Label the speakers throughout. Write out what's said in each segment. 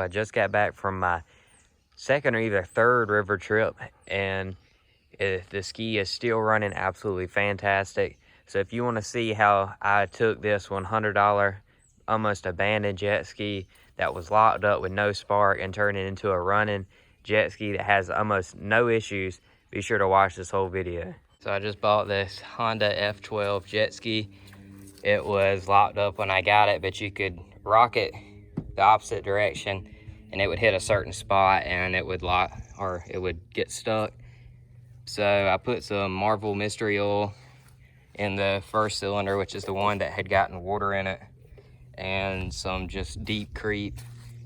Speaker 1: I just got back from my second or either third river trip, and the ski is still running absolutely fantastic. So if you want to see how I took this $100 almost abandoned jet ski that was locked up with no spark and turned it into a running jet ski that has almost no issues, be sure to watch this whole video. So I just bought this Honda F12 jet ski. It was locked up when I got it, but you could rock it the opposite direction and it would hit a certain spot and it would lock, or it would get stuck. So I put some Marvel Mystery Oil in the first cylinder, which is the one that had gotten water in it, and some just deep creep,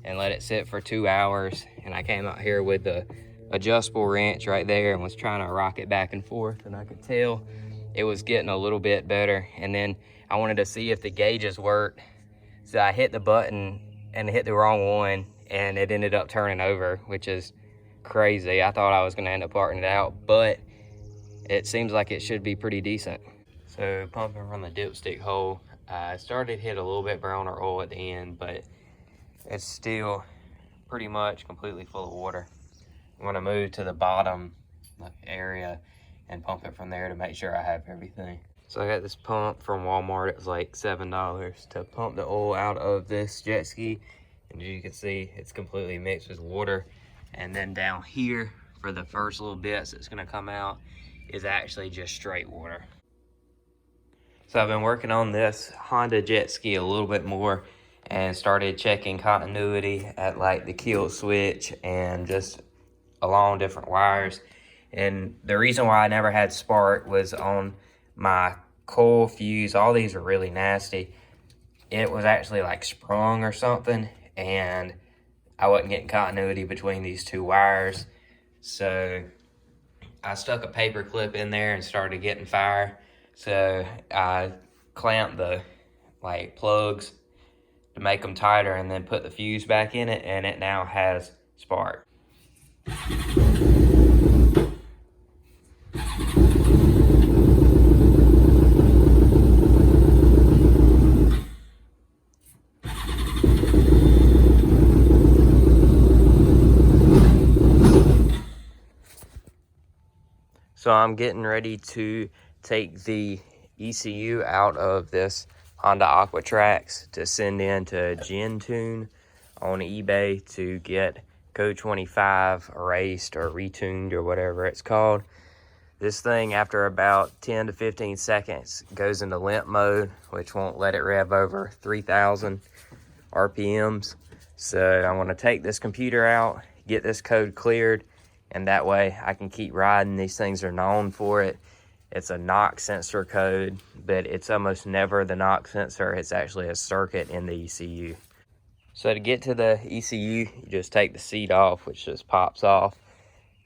Speaker 1: and let it sit for 2 hours. And I came out here with the adjustable wrench right there and was trying to rock it back and forth, and I could tell it was getting a little bit better. And then I wanted to see if the gauges worked, so I hit the button and hit the wrong one, and it ended up turning over, which is crazy. I thought I was going to end up parting it out, but it seems like it should be pretty decent. So pumping from the dipstick hole, I started to hit a little bit browner oil at the end, but it's still pretty much completely full of water. I'm going to move to the bottom area and pump it from there to make sure I have everything. So I got this pump from Walmart. It was like $7 to pump the oil out of this jet ski. And as you can see, it's completely mixed with water. And then down here, for the first little bits that's gonna come out, is actually just straight water. So I've been working on this Honda jet ski a little bit more and started checking continuity at like the kill switch and just along different wires. And the reason why I never had spark was on my coil fuse. All these are really nasty. It was actually like sprung or something, and I wasn't getting continuity between these two wires. So I stuck a paper clip in there and started getting fire. So I clamped the like plugs to make them tighter and then put the fuse back in it, and it now has spark. So I'm getting ready to take the ECU out of this Honda Aquatrax to send in to Gentune on eBay to get code 25 erased or retuned or whatever it's called. This thing, after about 10 to 15 seconds, goes into limp mode, which won't let it rev over 3,000 RPMs. So I'm going to take this computer out, get this code cleared, and that way I can keep riding. These things are known for it. It's a knock sensor code, but it's almost never the knock sensor. It's actually a circuit in the ECU. So to get to the ECU, you just take the seat off, which just pops off.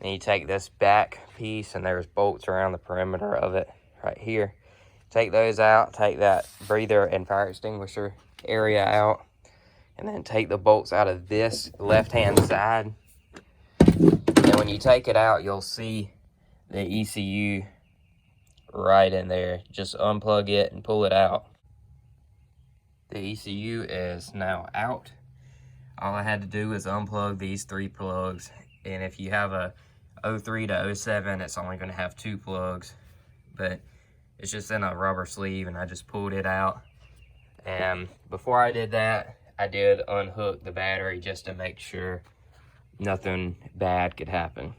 Speaker 1: And you take this back piece, and there's bolts around the perimeter of it right here. Take those out, take that breather and fire extinguisher area out, and then take the bolts out of this left-hand side. And when you take it out, you'll see the ECU right in there. Just unplug it and pull it out. The ECU is now out. All I had to do was unplug these 3 plugs. And if you have a 03 to 07, it's only going to have 2 plugs. But it's just in a rubber sleeve, and I just pulled it out. And before I did that, I did unhook the battery just to make sure nothing bad could happen.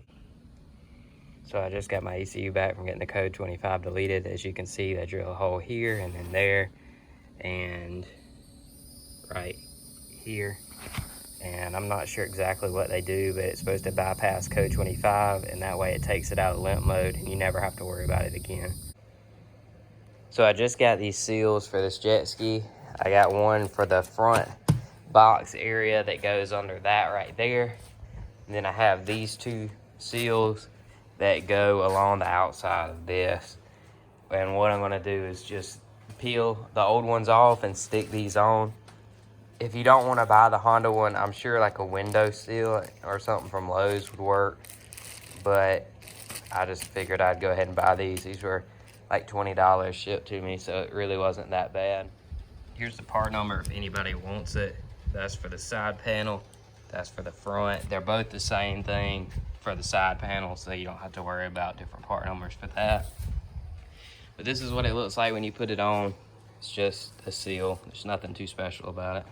Speaker 1: So I just got my ECU back from getting the code 25 deleted. As you can see, they drill a hole here and then there and right here. And I'm not sure exactly what they do, but it's supposed to bypass code 25, and that way it takes it out of limp mode and you never have to worry about it again. So I just got these seals for this jet ski. I got one for the front box area that goes under that right there. And then I have these 2 seals that go along the outside of this. And what I'm going to do is just peel the old ones off and stick these on. If you don't want to buy the Honda one, I'm sure like a window seal or something from Lowe's would work. But I just figured I'd go ahead and buy these. These were like $20 shipped to me, so it really wasn't that bad. Here's the part number if anybody wants it. That's for the side panel. That's for the front. They're both the same thing for the side panels, so you don't have to worry about different part numbers for that. But this is what it looks like when you put it on. It's just a seal. There's nothing too special about it.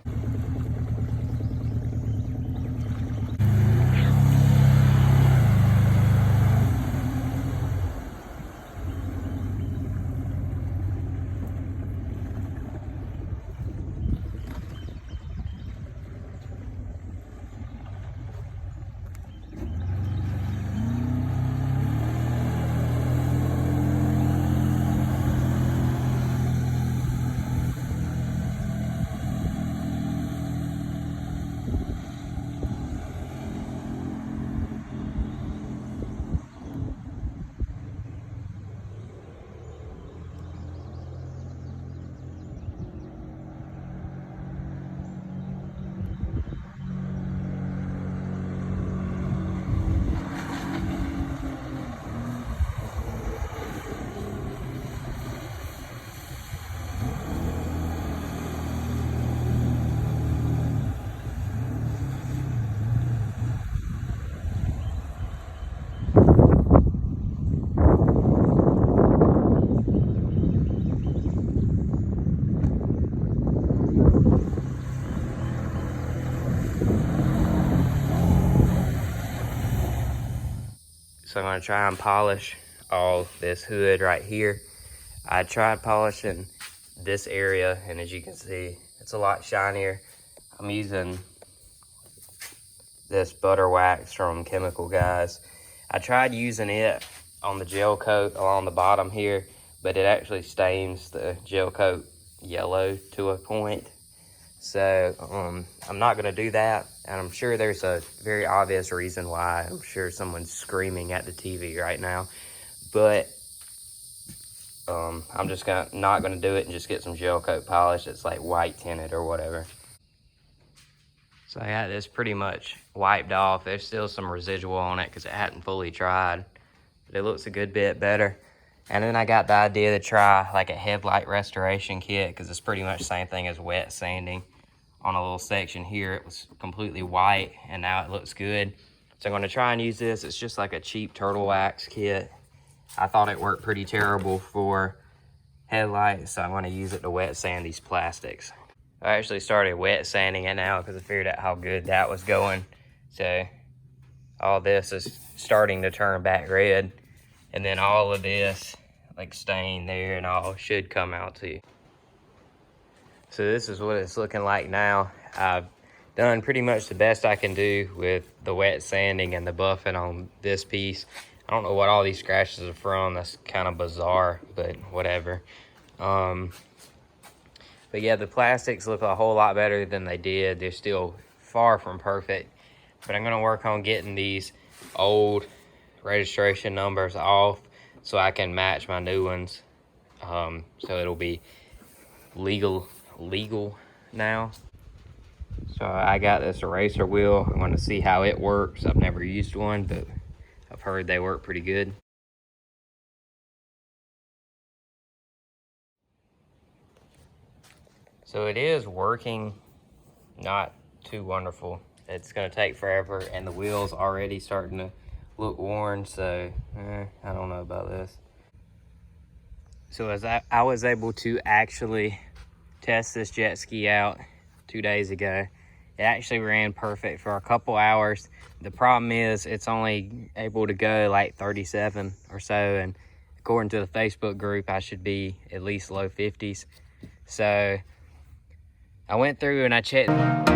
Speaker 1: So I'm gonna try and polish all this hood right here. I tried polishing this area, and as you can see, it's a lot shinier. I'm using this butter wax from Chemical Guys. I tried using it on the gel coat along the bottom here, but it actually stains the gel coat yellow to a point. So I'm not gonna do that, and I'm sure there's a very obvious reason why. I'm sure someone's screaming at the TV right now, but I'm just not gonna do it and just get some gel coat polish that's like white tinted or whatever. So I got this pretty much wiped off. There's still some residual on it because it hadn't fully dried, but it looks a good bit better. And then I got the idea to try like a headlight restoration kit, because it's pretty much the same thing as wet sanding. On a little section here, it was completely white, and now it looks good. So I'm gonna try and use this. It's just like a cheap turtle wax kit. I thought it worked pretty terrible for headlights, so I'm gonna use it to wet sand these plastics. I actually started wet sanding it now because I figured out how good that was going. So all this is starting to turn back red. And then all of this, like stain there and all, should come out too. So this is what it's looking like now. I've done pretty much the best I can do with the wet sanding and the buffing on this piece. I don't know what all these scratches are from. That's kind of bizarre, but whatever. But yeah, the plastics look a whole lot better than they did. They're still far from perfect, but I'm gonna work on getting these old registration numbers off so I can match my new ones. So it'll be legal now. So I got this eraser wheel. I want to see how it works. I've never used one, but I've heard they work pretty good. So it is working, not too wonderful. It's gonna take forever, and the wheel's already starting to look worn, so I don't know about this. So as I was able to actually test this jet ski out 2 days ago. It actually ran perfect for a couple hours. The problem is it's only able to go like 37 or so, and according to the Facebook group, I should be at least low 50s. So I went through and I checked